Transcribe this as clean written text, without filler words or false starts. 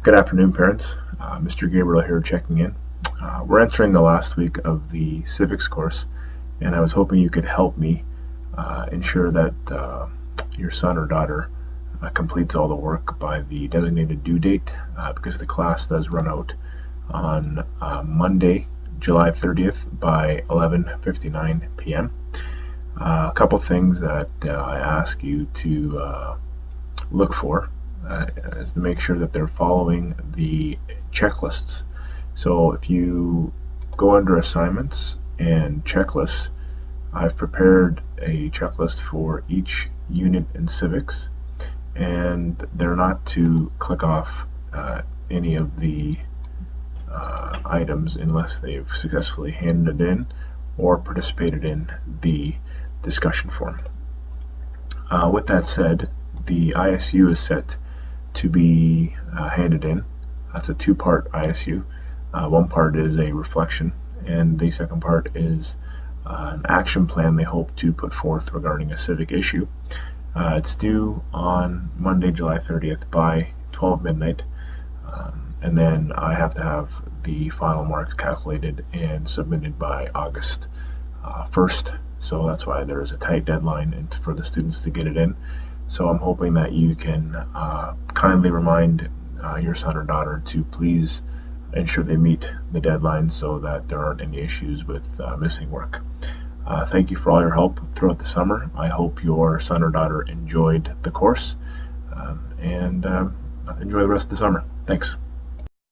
Good afternoon, parents. Mr. Gabriel here checking in. We're entering the last week of the civics course, and I was hoping you could help me ensure that your son or daughter completes all the work by the designated due date, because the class does run out on Monday, July 30th by 11:59 p.m. A couple things that I ask you to look for is to make sure that they're following the checklists. So if you go under assignments and checklists, I've prepared a checklist for each unit in civics, and they're not to click off any of the items unless they've successfully handed it in or participated in the discussion forum. With that said, the ISU is set to be handed in. That's a two-part ISU. One part is a reflection, and the second part is an action plan they hope to put forth regarding a civic issue. It's due on Monday, July 30th by 12 midnight, and then I have to have the final marks calculated and submitted by August 1st. So that's why there is a tight deadline for the students to get it in. So I'm hoping that you can kindly remind your son or daughter to please ensure they meet the deadline so that there aren't any issues with missing work. Thank you for all your help throughout the summer. I hope your son or daughter enjoyed the course, and enjoy the rest of the summer. Thanks.